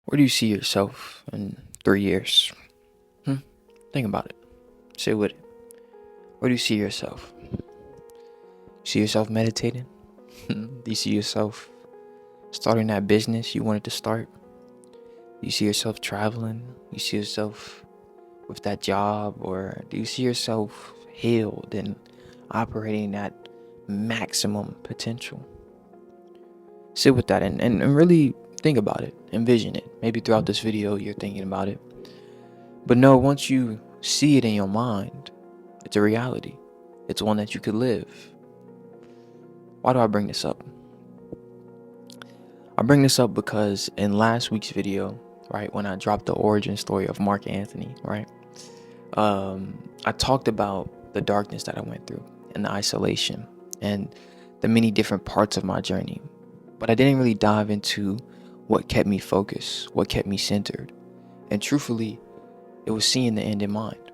Where do you see yourself in 3 years? Hmm? Think about it. Sit with it. Where do you see yourself? See yourself meditating? Do you see yourself starting that business you wanted to start? Do you see yourself traveling? Do you see yourself with that job? Or do you see yourself healed and operating at maximum potential? Sit with that and really think about it. Envision it. Maybe throughout this video you're thinking about it. But no, once you see it in your mind, it's a reality. It's one that you could live. Why do I bring this up? I bring this up because in last week's video, right, when I dropped the origin story of Mark Anthony, right, I talked about the darkness that I went through and the isolation and the many different parts of my journey. But I didn't really dive into what kept me focused, what kept me centered. And truthfully, it was seeing the end in mind.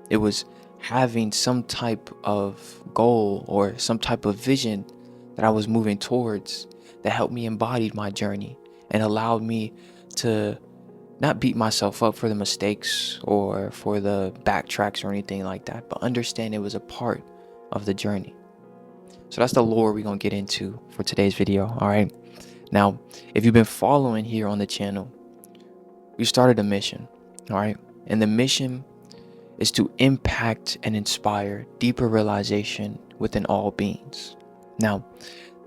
It was having some type of goal or some type of vision that I was moving towards that helped me embody my journey and allowed me to not beat myself up for the mistakes or for the backtracks or anything like that, but understand it was a part of the journey. So that's the lore we're going to get into for today's video. All right. Now, if you've been following here on the channel, we started a mission. All right. And the mission is to impact and inspire deeper realization within all beings. Now,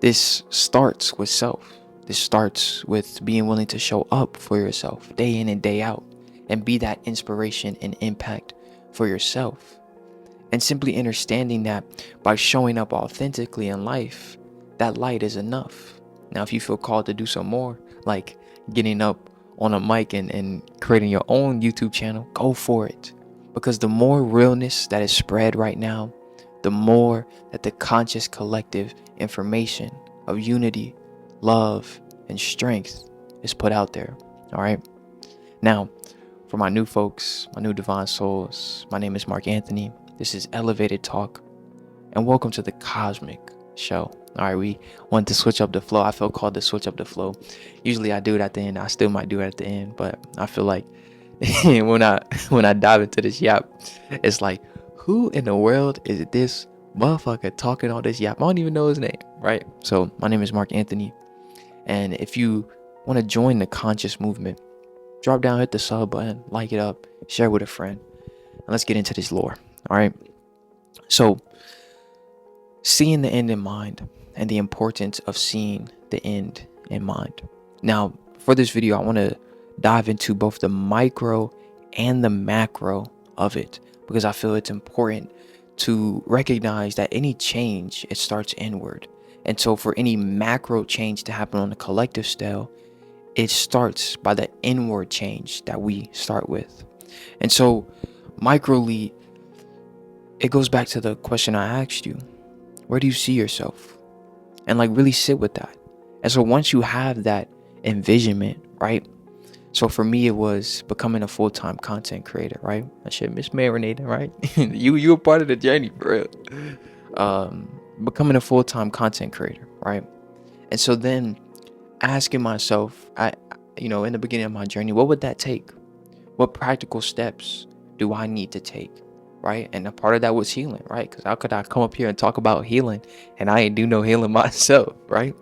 this starts with self. This starts with being willing to show up for yourself day in and day out and be that inspiration and impact for yourself. And simply understanding that by showing up authentically in life, that light is enough. Now, if you feel called to do some more, like getting up on a mic and creating your own YouTube channel, go for it. Because the more realness that is spread right now, the more that the conscious collective information of unity, love, and strength is put out there. All right. Now, for my new folks, my new divine souls, my name is Mark Anthony. This is Elevated Talk, and welcome to the Cosmic Show. All right, we want to switch up the flow. I feel called to switch up the flow. Usually I do it at the end. I still might do it at the end, but I feel like when I dive into this yap, it's like, who in the world is this motherfucker talking all this yap? I don't even know his name, right? So my name is Mark Anthony, and if you want to join the conscious movement, drop down, hit the sub button, like it up, share with a friend, and let's get into this lore. All right. So, seeing the end in mind and the importance of seeing the end in mind. Now, for this video, I want to dive into both the micro and the macro of it because I feel it's important to recognize that any change, it starts inward. And so for any macro change to happen on a collective scale, it starts by the inward change that we start with. And so microly, it goes back to the question I asked you. Where do you see yourself? And like really sit with that. And so once you have that envisionment, right? So for me, it was becoming a full-time content creator, right? That shit mismarinating, right? you were part of the journey, for real. Becoming a full-time content creator, right? And so then asking myself, in the beginning of my journey, what would that take? What practical steps do I need to take? Right. And a part of that was healing, right? Because how could I come up here and talk about healing and I ain't do no healing myself, right?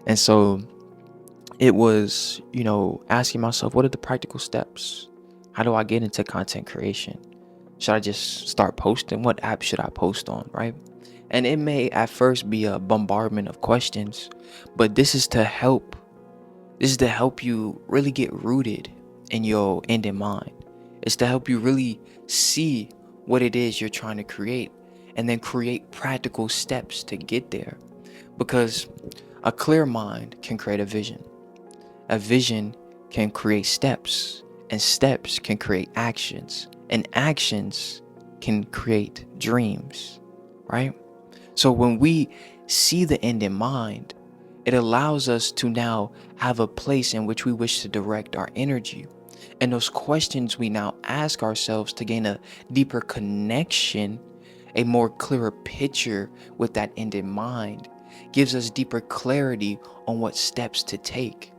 And so it was, asking myself, what are the practical steps? How do I get into content creation? Should I just start posting? What app should I post on, right? And it may at first be a bombardment of questions, but this is to help. This is to help you really get rooted in your end in mind. It's to help you really see what it is you're trying to create and then create practical steps to get there. Because a clear mind can create a vision. A vision can create steps, and steps can create actions, and actions can create dreams, right? So when we see the end in mind, it allows us to now have a place in which we wish to direct our energy. And those questions we now ask ourselves to gain a deeper connection, a more clearer picture with that end in mind, gives us deeper clarity on what steps to take.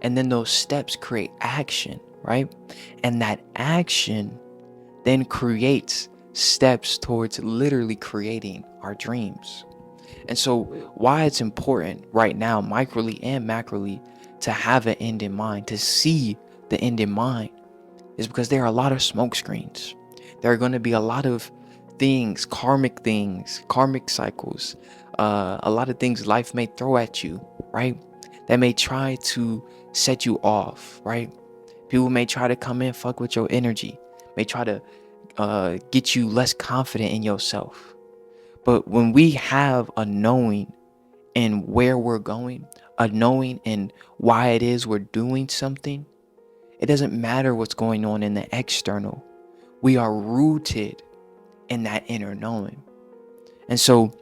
And then those steps create action, right? And that action then creates steps towards literally creating our dreams. And so why it's important right now, microly and macroly, to have an end in mind, to see the end in mind, is because there are a lot of smoke screens. There are going to be a lot of things, karmic cycles, a lot of things life may throw at you, right? That may try to set you off, right? People may try to come in, fuck with your energy, may try to get you less confident in yourself. But when we have a knowing in where we're going, a knowing in why it is we're doing something, it doesn't matter what's going on in the external. We are rooted in that inner knowing. And so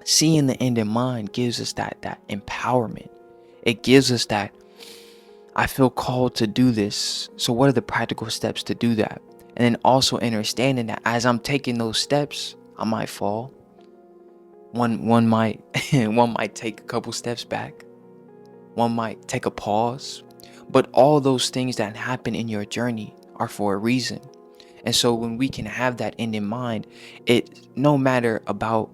seeing the end in mind gives us that empowerment. It gives us that, I feel called to do this. So what are the practical steps to do that? And then also understanding that as I'm taking those steps, I might fall. One might one might take a couple steps back. One might take a pause. But all those things that happen in your journey are for a reason. And so when we can have that end in mind, it no matter about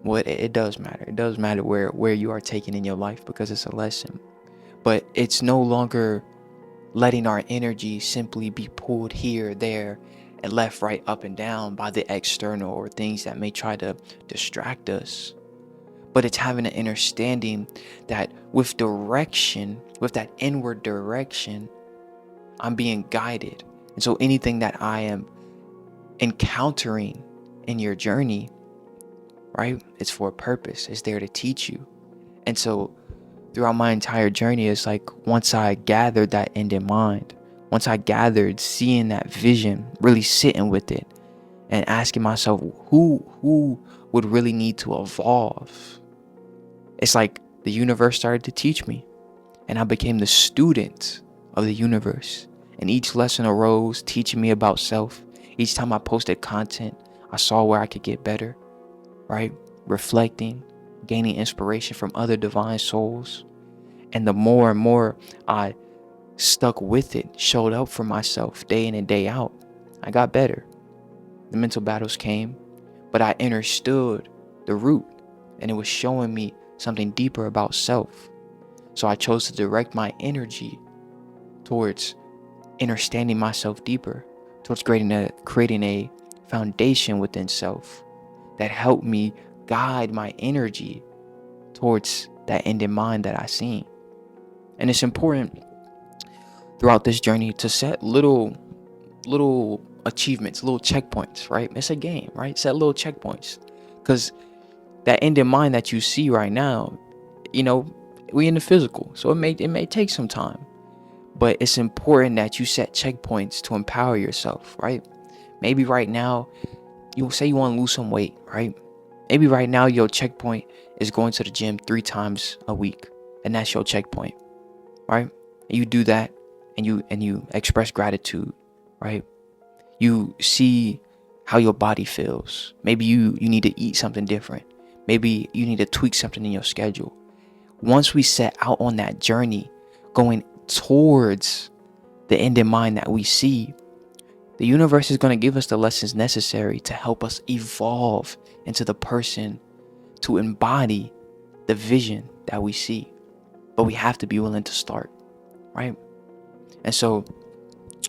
what it does matter. It does matter where you are taking in your life, because it's a lesson. But it's no longer letting our energy simply be pulled here, there, and left, right, up, and down by the external or things that may try to distract us. But it's having an understanding that with direction, with that inward direction, I'm being guided. And so anything that I am encountering in your journey, right, it's for a purpose. It's there to teach you. And so throughout my entire journey, it's like once I gathered that end in mind, once I gathered seeing that vision, really sitting with it and asking myself, who would really need to evolve? It's like the universe started to teach me, and I became the student of the universe. And each lesson arose teaching me about self. Each time I posted content, I saw where I could get better, right? Reflecting, gaining inspiration from other divine souls. And the more and more I stuck with it, showed up for myself day in and day out, I got better. The mental battles came, but I understood the root, and it was showing me something deeper about self. So I chose to direct my energy towards understanding myself deeper, towards creating a foundation within self that helped me guide my energy towards that end in mind that I seen. And it's important throughout this journey to set little achievements, little checkpoints, right? It's a game, right? Set little checkpoints, because that end in mind that you see right now, we in the physical, so it may take some time, but it's important that you set checkpoints to empower yourself, right? Maybe right now you say you want to lose some weight, right? Maybe right now your checkpoint is going to the gym 3 times a week, and that's your checkpoint, right? And you do that, and you express gratitude, right? You see how your body feels. Maybe you need to eat something different. Maybe you need to tweak something in your schedule. Once we set out on that journey, going towards the end in mind that we see, the universe is going to give us the lessons necessary to help us evolve into the person to embody the vision that we see. But we have to be willing to start, right? And so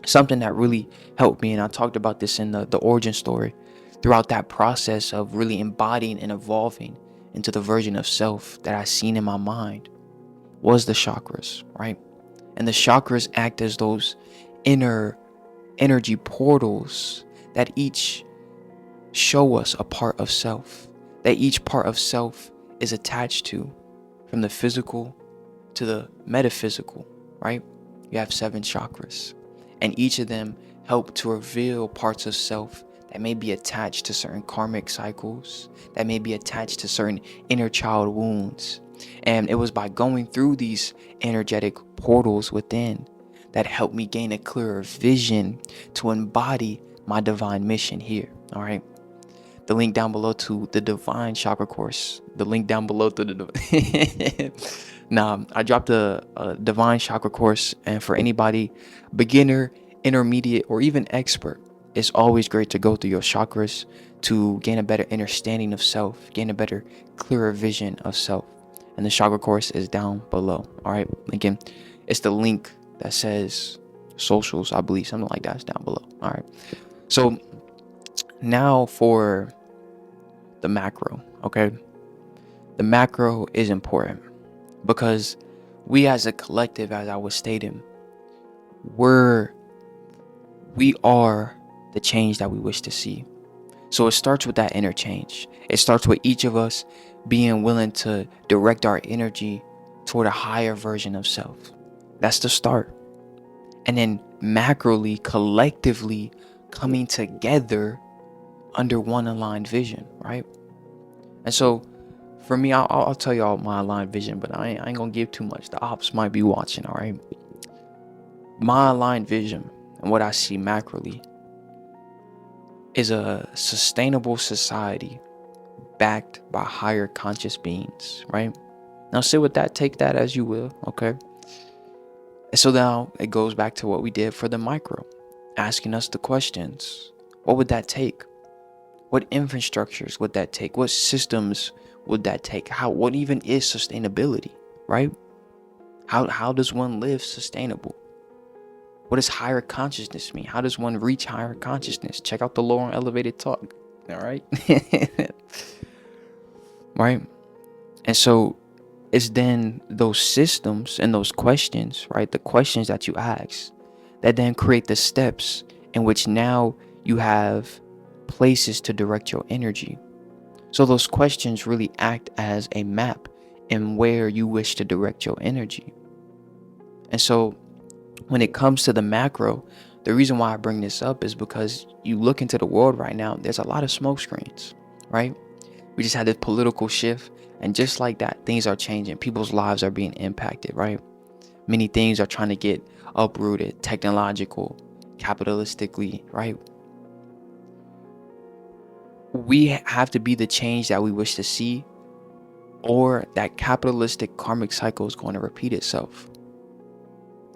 something that really helped me, and I talked about this in the origin story, throughout that process of really embodying and evolving into the version of self that I seen in my mind, was the chakras, right? And the chakras act as those inner energy portals that each show us a part of self, that each part of self is attached to, from the physical to the metaphysical, right? You have 7 chakras, and each of them help to reveal parts of self that may be attached to certain karmic cycles, that may be attached to certain inner child wounds. And it was by going through these energetic portals within that helped me gain a clearer vision to embody my divine mission here. All right. The link down below to the divine chakra course. The link down below to the Now, I dropped a divine chakra course, and for anybody, beginner, intermediate, or even expert, it's always great to go through your chakras to gain a better understanding of self, gain a better, clearer vision of self. And the chakra course is down below. All right. Again, it's the link that says socials, I believe, something like that's down below. All right. So now for the macro. Okay. The macro is important because we as a collective, as I was stating, we are the change that we wish to see. So it starts with that inner change. It starts with each of us being willing to direct our energy toward a higher version of self. That's the start. And then macroly, collectively coming together under one aligned vision, right? And so for me, I'll tell y'all my aligned vision, but I ain't gonna give too much. The ops might be watching, all right? My aligned vision and what I see macroly is a sustainable society backed by higher conscious beings, right? Now sit with that, take that as you will, okay? And so now it goes back to what we did for the micro, asking us the questions. What would that take? What infrastructures would that take? What systems would that take? What even is sustainability, right? How does one live sustainable? What does higher consciousness mean? How does one reach higher consciousness? Check out the lower and elevated talk. All right. Right. And so it's then those systems and those questions, right? The questions that you ask that then create the steps in which now you have places to direct your energy. So those questions really act as a map in where you wish to direct your energy. And so when it comes to the macro, the reason why I bring this up is because you look into the world right now, there's a lot of smoke screens, right? We just had this political shift, and just like that, things are changing. People's lives are being impacted, right? Many things are trying to get uprooted, technological, capitalistically, right? We have to be the change that we wish to see, or that capitalistic karmic cycle is going to repeat itself.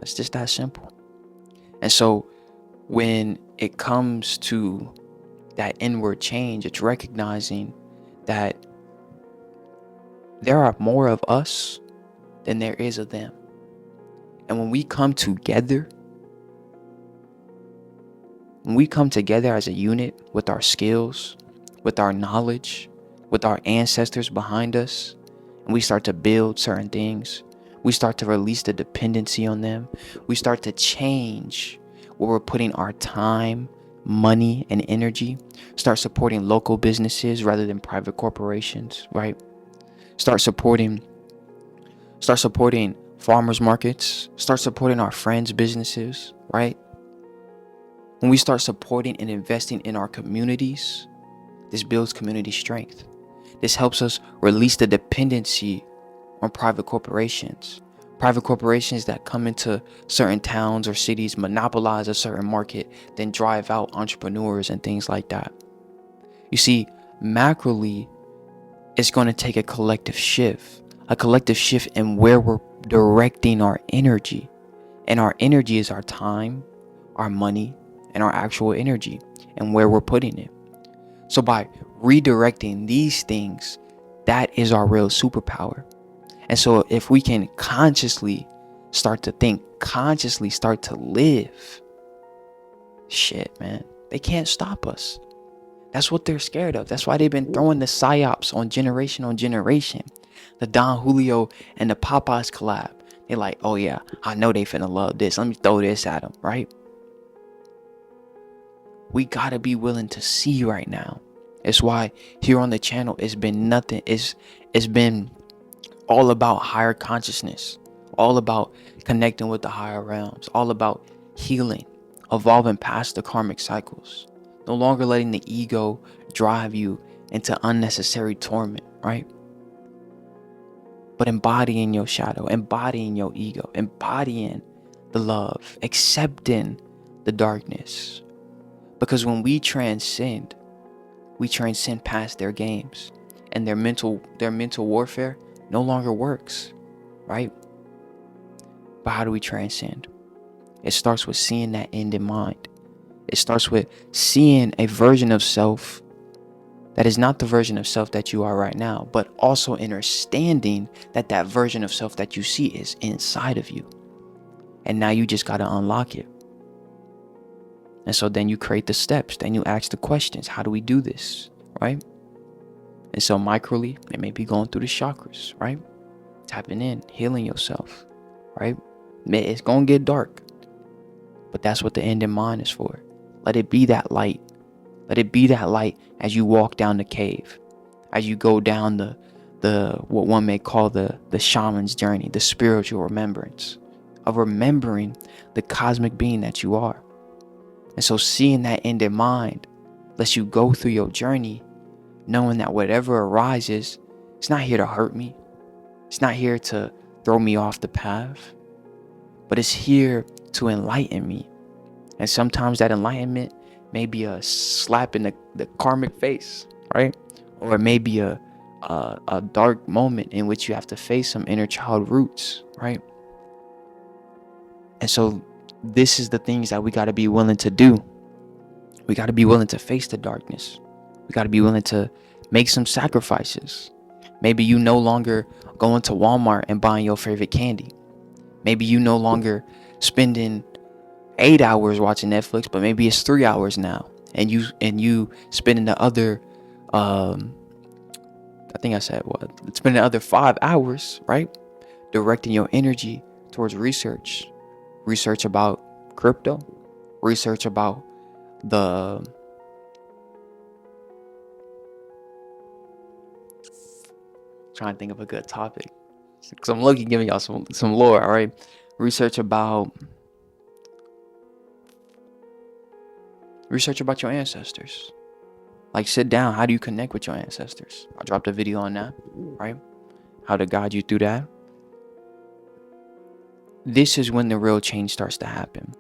It's just that simple. And so when it comes to that inward change, it's recognizing that there are more of us than there is of them. And when we come together as a unit with our skills, with our knowledge, with our ancestors behind us, and we start to build certain things, we start to release the dependency on them, we start to change where we're putting our time, money, and energy, start supporting local businesses rather than private corporations, right? Start supporting farmers markets, start supporting our friends' businesses, right? When we start supporting and investing in our communities, this builds community strength. This helps us release the dependency on private corporations. Private corporations that come into certain towns or cities, monopolize a certain market, then drive out entrepreneurs and things like that. You see, macroly, it's going to take a collective shift in where we're directing our energy. And our energy is our time, our money, and our actual energy, and where we're putting it. So by redirecting these things, that is our real superpower. And so if we can consciously start to think, consciously start to live, shit, man, they can't stop us. That's what they're scared of. That's why they've been throwing the psyops on generation. The Don Julio and the Popeyes collab. They're like, oh yeah, I know they finna love this. Let me throw this at them, right? We gotta be willing to see right now. It's why here on the channel, it's been nothing. It's been all about higher consciousness, all about connecting with the higher realms, all about healing, evolving past the karmic cycles, no longer letting the ego drive you into unnecessary torment, right? But embodying your shadow, embodying your ego, embodying the love, accepting the darkness. Because when we transcend past their games, and their mental warfare no longer works. right? But how do we transcend? It starts with seeing that end in mind. It starts with seeing a version of self that is not the version of self that you are right now, but also understanding that that version of self that you see is inside of you. And now you just got to unlock it. And so then you create the steps. Then you ask the questions. How do we do this? Right? And so microly, it may be going through the chakras, right? Tapping in, healing yourself, right? It's going to get dark. But that's what the end in mind is for. Let it be that light. Let it be that light as you walk down the cave, as you go down the what one may call the shaman's journey, the spiritual remembrance of remembering the cosmic being that you are. And so seeing that end in mind lets you go through your journey knowing that whatever arises, it's not here to hurt me. It's not here to throw me off the path, but it's here to enlighten me. And sometimes that enlightenment may be a slap in the karmic face, right? Or it may be a dark moment in which you have to face some inner child roots, right? And so this is the things that we got to be willing to do. We got to be willing to face the darkness. We got to be willing to make some sacrifices. Maybe you no longer going to Walmart and buying your favorite candy. Maybe you no longer spending 8 hours watching Netflix, but maybe it's 3 hours now. And you spending the other I think I said spending the other 5 hours, right? Directing your energy towards research. Research about crypto, research about trying to think of a good topic, because I'm looking giving y'all some lore. All right, research about your ancestors. Like, sit down. How do you connect with your ancestors? I dropped a video on that, right? How to guide you through that. This is when the real change starts to happen.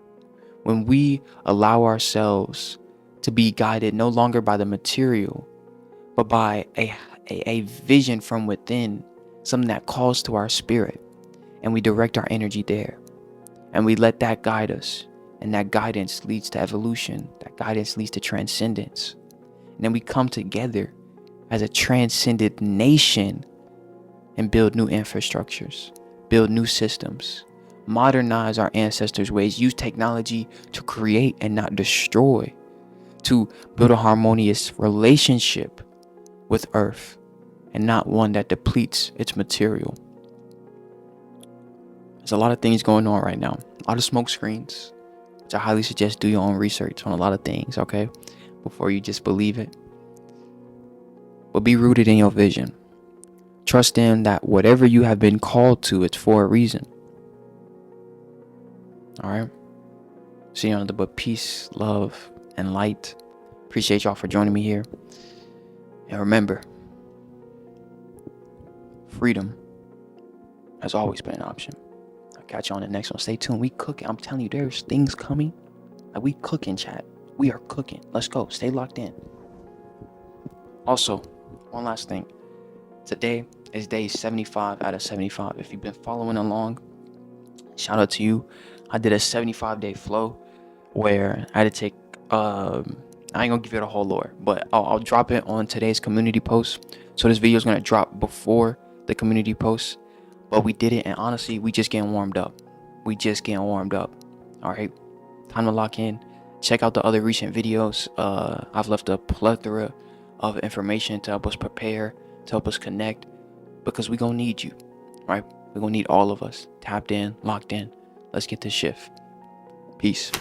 When we allow ourselves to be guided no longer by the material, but by a vision from within, something that calls to our spirit, and we direct our energy there, and we let that guide us, and that guidance leads to evolution. That guidance leads to transcendence. And then we come together as a transcended nation and build new infrastructures, build new systems, modernize our ancestors' ways, use technology to create and not destroy, to build a harmonious relationship with Earth and not one that depletes its material. There's a lot of things going on right now, a lot of smoke screens, which I highly suggest do your own research on a lot of things, okay, before you just believe it. But be rooted in your vision. Trust in that whatever you have been called to, it's for a reason. All right. See you on the but peace, love, and light. Appreciate y'all for joining me here. And remember, freedom has always been an option. I'll catch you on the next one. Stay tuned. We cooking. I'm telling you, there's things coming. Like, we cooking, chat. We are cooking. Let's go. Stay locked in. Also, one last thing. Today is day 75 out of 75. If you've been following along, shout out to you. I did a 75-day flow where I had to take, I ain't gonna give you the whole lore, but I'll drop it on today's community post. So this video is gonna drop before the community post, but we did it, and honestly, we just getting warmed up. All right, time to lock in. Check out the other recent videos. I've left a plethora of information to help us prepare, to help us connect, because we gonna need you, right? We're gonna need all of us tapped in, locked in. Let's get this shift. Peace.